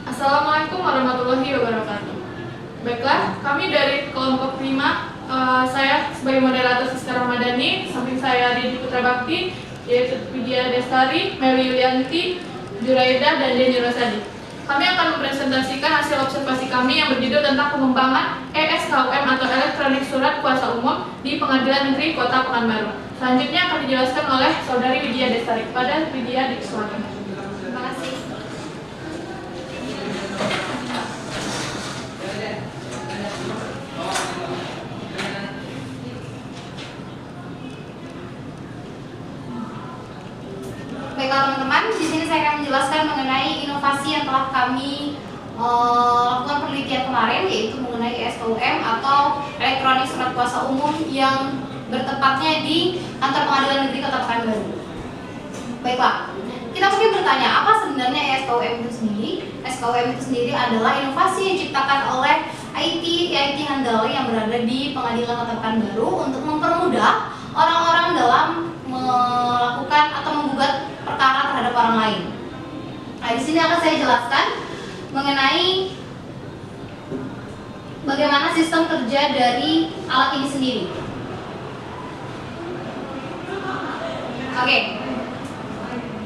Assalamualaikum warahmatullahi wabarakatuh. Baiklah, kami dari kelompok 5, saya sebagai moderator Siska Ramadhani, samping saya Didi Putra Bakti, yaitu Widya Destari, Meli Yulianti, Juraida, dan Deni Rosadi. Kami akan mempresentasikan hasil observasi kami yang berjudul tentang pengembangan ESKUM atau Elektronik Surat Kuasa Umum di Pengadilan Negeri Kota Pekanbaru. Selanjutnya akan dijelaskan oleh Saudari Widya Destari. Kepada Widya disilakan. Terima kasih. Baiklah teman-teman, di sini saya akan menjelaskan mengenai inovasi yang telah kami lakukan penelitian kemarin, yaitu mengenai ESKUM atau Elektronik Surat Kuasa Umum yang bertempatnya di Kantor Pengadilan Negeri Kota Pekanbaru. Baiklah, kita mungkin bertanya, apa sebenarnya ESKUM itu sendiri? ESKUM itu sendiri adalah inovasi yang diciptakan oleh IT Handali yang berada di Pengadilan Kota Pekanbaru untuk mempermudah orang-orang dalam melakukan atau menggugat perkara terhadap orang lain. Nah, di sini akan saya jelaskan mengenai bagaimana sistem kerja dari alat ini sendiri. Oke.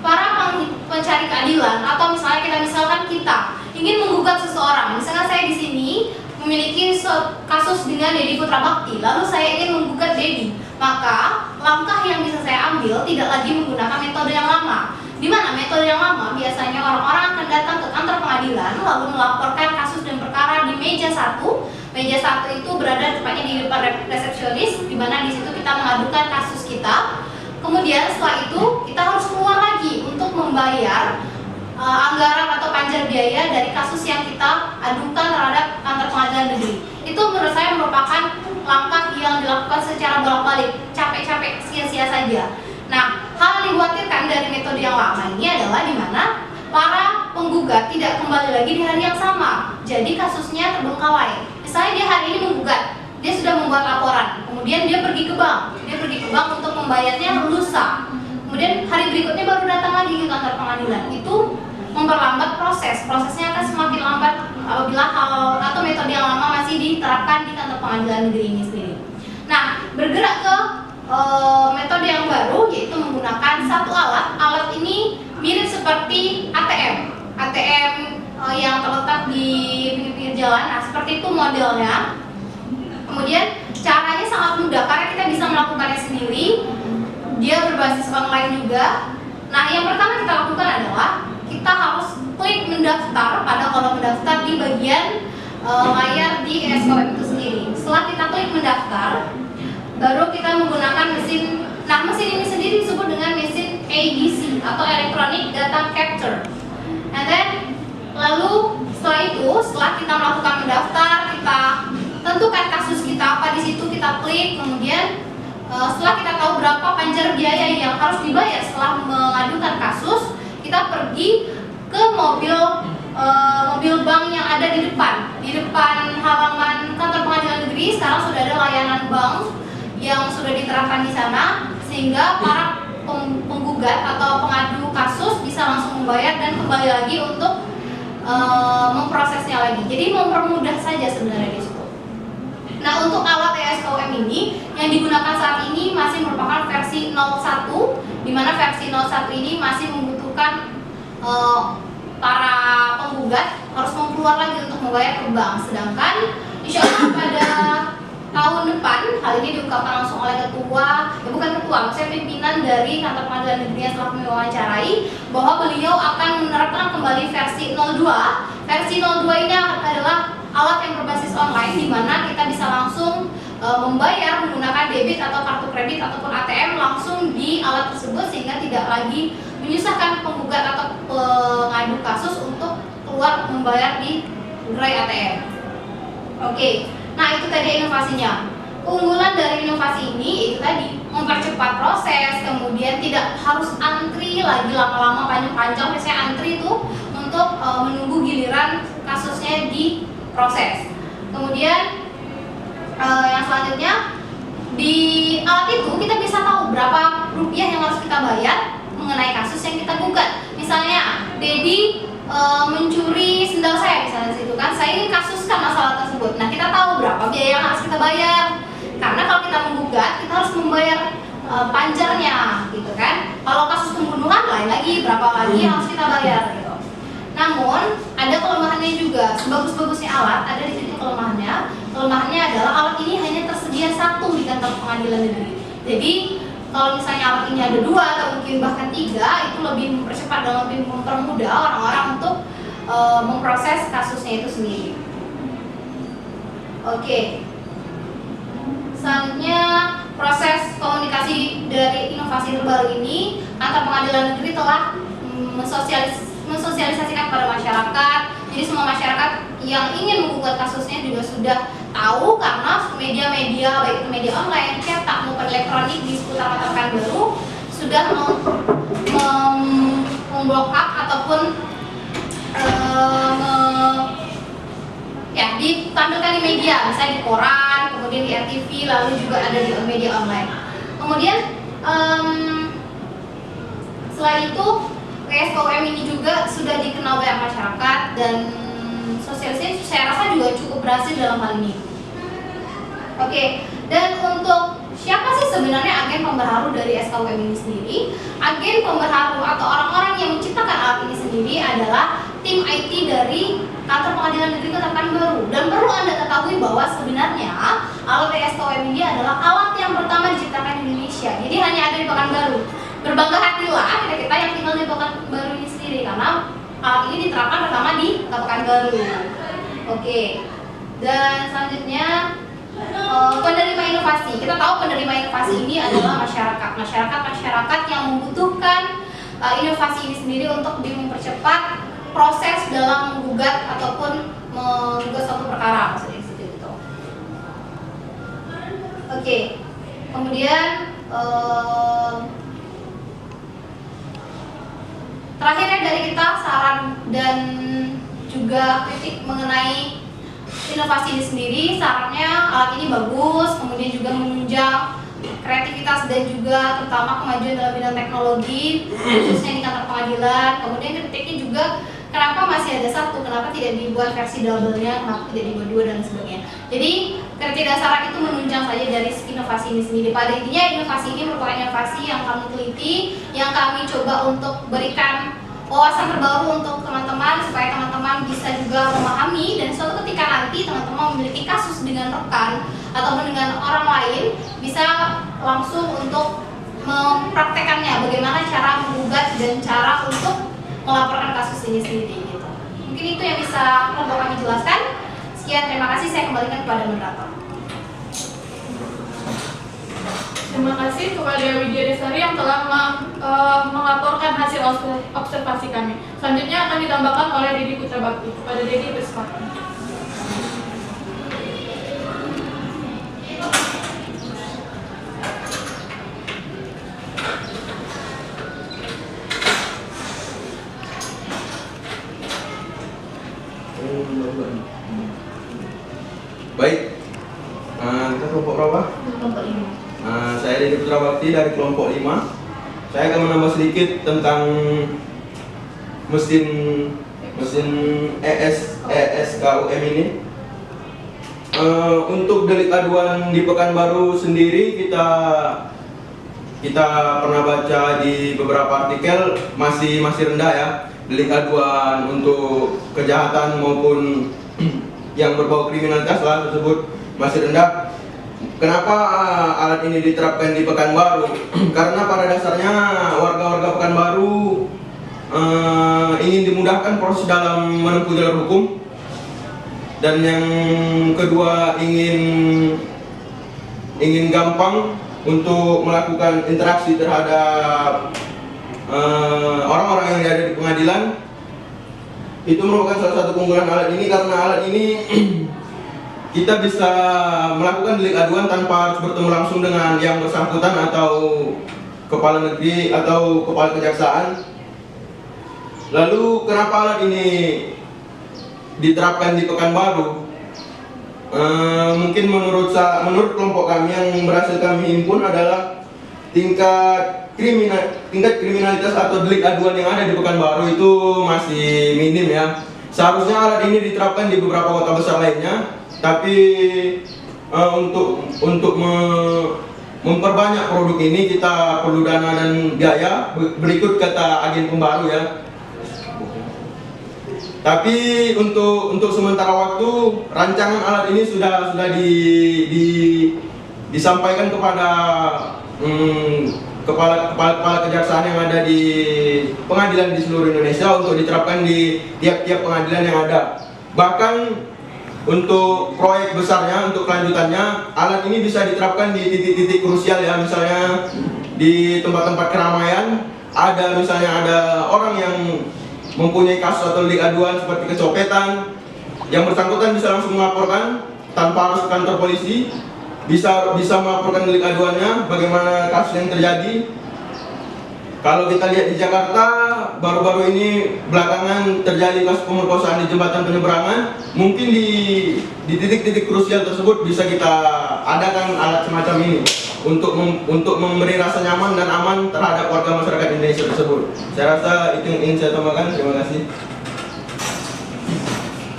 Para pencari keadilan atau misalkan kita ingin menggugat seseorang. Misalkan saya di sini memiliki kasus dengan Dedi Putra Bakti, lalu saya ingin menggugat Dedi, maka langkah yang bisa saya ambil tidak lagi menggunakan metode yang lama. Di mana metode yang lama biasanya orang-orang akan datang ke kantor pengadilan lalu melaporkan kasus dan perkara di meja 1. Meja 1 itu berada tepatnya di depan resepsionis, di mana di situ kita mengadukan kasus kita. Kemudian setelah itu kita harus keluar lagi untuk membayar anggaran atau panjar biaya dari kasus yang kita adukan terhadap kantor pengadilan negeri. Itu menurut saya merupakan langkah yang dilakukan secara bolak-balik, capek-capek, sia-sia saja. Nah, hal yang dikhawatirkan dari metode yang lama ini adalah di mana para penggugat tidak kembali lagi di hari yang sama. Jadi kasusnya terbengkalai. Misalnya dia hari ini menggugat, dia sudah membuat laporan, kemudian dia pergi ke bank untuk membayarnya lusa. Kemudian hari berikutnya baru datang lagi ke kantor pengadilan. Itu memperlambat prosesnya akan semakin lambat apabila hal atau metode yang lama masih diterapkan di kantor pengadilan negeri ini sendiri. Nah, bergerak ke metode yang baru, yaitu menggunakan satu alat ini mirip seperti ATM yang terletak di pinggir jalan. Nah, seperti itu modelnya. Kemudian caranya sangat mudah karena kita bisa melakukannya sendiri. Dia berbasis online juga. Nah, yang pertama kita lakukan adalah kita harus klik mendaftar pada kolom mendaftar di bagian layar di ESKUM itu sendiri. Setelah kita klik mendaftar, baru kita menggunakan mesin. Nah, mesin ini sendiri disebut dengan mesin ADC atau Electronic Data Capture. And then lalu setelah kita melakukan mendaftar, kita tentukan kasus kita apa di situ, kita klik. Kemudian setelah kita tahu berapa panjar biaya yang harus dibayar setelah mengadukan kasus, kita pergi ke mobil bank yang ada di depan halaman kantor pengadilan negeri. Sekarang sudah ada layanan bank yang sudah diterapkan di sana, sehingga para penggugat atau pengadu kasus bisa langsung membayar dan kembali lagi untuk memprosesnya lagi. Jadi mempermudah saja sebenarnya di situ. Nah, untuk alat ESKUM ini yang digunakan saat ini masih merupakan versi 01, di mana versi 01 ini masih membutuhkan para penggugat harus keluar lagi untuk membayar ke bank. Sedangkan insya Allah pada tahun depan, hal ini diungkapkan langsung oleh maksudnya pimpinan dari kantor pengadilan negeri yang telah mewawancarai, bahwa beliau akan menerapkan kembali versi 02. Versi 02 ini adalah alat yang berbasis online, di mana kita bisa langsung membayar menggunakan debit atau kartu kredit ataupun ATM langsung di alat tersebut, sehingga tidak lagi menyusahkan penggugat atau pengadu kasus untuk keluar membayar di gerai ATM. Oke, nah itu tadi inovasinya. Keunggulan dari inovasi ini itu tadi mempercepat proses, kemudian tidak harus antri lagi lama-lama panjang-panjang, misalnya antri itu untuk menunggu giliran kasusnya diproses. Kemudian yang selanjutnya, di alat itu kita bisa tahu berapa rupiah yang harus kita bayar mengenai kasus yang kita gugat. Misalnya Dedi mencuri sendal saya misalnya situ kan, saya ingin kasuskan masalah tersebut. Nah, kita tahu berapa biaya yang harus kita bayar, karena kalau kita menggugat kita harus membayar panjarnya gitu kan. Kalau kasus pembunuhan lain lagi, berapa lagi yang harus kita bayar gitu. Namun ada kelemahannya juga. Sebagus-bagusnya alat, ada di situ kelemahannya. Kelemahannya adalah alat ini hanya tersedia satu di kantor pengadilan negeri. Jadi kalau misalnya alat ini ada 2 atau mungkin bahkan 3, itu lebih mempercepat dan lebih mempermudah orang-orang untuk memproses kasusnya itu sendiri. Oke. Selanjutnya, proses komunikasi dari inovasi terbaru ini, kantor pengadilan negeri telah mensosialisasikan kepada masyarakat. Jadi semua masyarakat yang ingin menggugat kasusnya juga sudah tahu, karena media-media baik itu media online, cetak maupun elektronik di seputar Kota Pekanbaru sudah memblok up ataupun ditampilkan di media, misalnya di koran, kemudian di RTV, lalu juga ada di media online. Kemudian selain itu, KSKUM ini juga sudah dikenal banyak masyarakat dan sosialisasi saya rasa juga cukup berhasil dalam hal ini. Oke, dan untuk siapa sih sebenarnya agen pembaharu dari SKUM ini sendiri? Agen pembaharu atau orang-orang yang menciptakan alat ini sendiri adalah tim IT dari kantor pengadilan negeri Kota Pekanbaru. Dan perlu Anda ketahui bahwa sebenarnya alat SKUM ini adalah alat yang pertama diciptakan di Indonesia. Jadi hanya ada di Pekanbaru. Berbangga hatilah kita yang tinggal di Pekanbaru ini sendiri, karena alat ini diterapkan pertama di Kota Pekanbaru. Oke. Dan selanjutnya, penerima inovasi. Kita tahu penerima inovasi ini adalah masyarakat yang membutuhkan inovasi ini sendiri untuk mempercepat proses dalam menggugat ataupun menggugat suatu perkara, maksudnya seperti itu. Oke. Kemudian terakhirnya dari kita saran dan juga kritik mengenai inovasi ini sendiri. Sarannya, alat ini bagus, kemudian juga menunjang kreativitas dan juga terutama kemajuan dalam bidang teknologi, khususnya di kantor pengadilan. Kemudian kritiknya juga, kenapa masih ada satu, kenapa tidak dibuat versi double-nya, kenapa tidak dibuat 2 dan sebagainya. Jadi ketidaksaran itu menunjang saja dari inovasi ini sendiri. Pada intinya inovasi ini merupakan inovasi yang kami teliti, yang kami coba untuk berikan wawasan terbaru untuk teman-teman supaya teman-teman bisa juga memahami, dan suatu ketika nanti teman-teman memiliki kasus dengan rekan ataupun dengan orang lain bisa langsung untuk mempraktekannya, bagaimana cara menggugat dan cara untuk melaporkan kasus ini sendiri gitu. Mungkin itu yang bisa kelompok kami jelaskan. Sekian, terima kasih, saya kembalikan kepada moderator. Terima kasih kepada Widya Desari yang telah melaporkan hasil observasi kami. Selanjutnya akan ditambahkan oleh Dedi Putra Bakti. Kepada Dedi, bersilakan. Baik, kita kelompok berapa? Kelompok ini. Saya Dedi Putra Bakti dari kelompok 5. Saya akan menambah sedikit tentang mesin ESKUM ini. Untuk delik aduan di Pekanbaru sendiri, kita pernah baca di beberapa artikel masih rendah ya. Delik aduan untuk kejahatan maupun yang berbau kriminalitas lah tersebut masih rendah. Kenapa alat ini diterapkan di Pekanbaru? Karena pada dasarnya warga-warga Pekanbaru ingin dimudahkan proses dalam menempuh jalur hukum, dan yang kedua ingin gampang untuk melakukan interaksi terhadap orang-orang yang ada di pengadilan. Itu merupakan salah satu keunggulan alat ini, karena alat ini kita bisa melakukan delik aduan tanpa harus bertemu langsung dengan yang bersangkutan atau kepala negeri atau kepala kejaksaan. Lalu kenapa alat ini diterapkan di Pekanbaru? Mungkin menurut kelompok kami yang berhasil kami himpun adalah tingkat tingkat kriminalitas atau delik aduan yang ada di Pekanbaru itu masih minim ya. Seharusnya alat ini diterapkan di beberapa kota besar lainnya, tapi untuk memperbanyak produk ini kita perlu dana dan biaya. Berikut kata agen pembaru ya. Tapi untuk sementara waktu rancangan alat ini sudah disampaikan kepada kepala kejaksaan yang ada di pengadilan di seluruh Indonesia untuk diterapkan di tiap-tiap pengadilan yang ada. Bahkan untuk proyek besarnya, untuk kelanjutannya, alat ini bisa diterapkan di titik-titik krusial ya, misalnya di tempat-tempat keramaian. Misalnya ada orang yang mempunyai kasus atau delik aduan seperti kecopetan, yang bersangkutan bisa langsung melaporkan tanpa harus ke kantor polisi, bisa melaporkan delik aduannya, bagaimana kasus yang terjadi. Kalau kita lihat di Jakarta, baru-baru ini belakangan terjadi kasus pemerkosaan di jembatan penyeberangan. Mungkin di titik-titik krusial tersebut bisa kita adakan alat semacam ini untuk memberi rasa nyaman dan aman terhadap warga masyarakat Indonesia tersebut. Saya rasa itu yang ingin saya tambahkan. Terima kasih.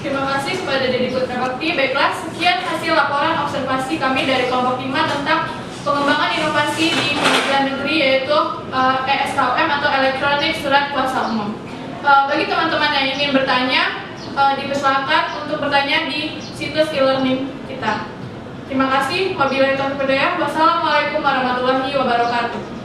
Terima kasih kepada Dedi Putra Bakti. Baiklah, sekian hasil laporan observasi kami dari kelompok 5 tentang pengembangan inovasi di Pengadilan Negeri, yaitu ESKUM atau Elektronik Surat Kuasa Umum. Bagi teman-teman yang ingin bertanya, dipersilakan untuk bertanya di situs e-learning kita. Terima kasih. Wabillahi taufiq wal hidayah. Wassalamualaikum warahmatullahi wabarakatuh.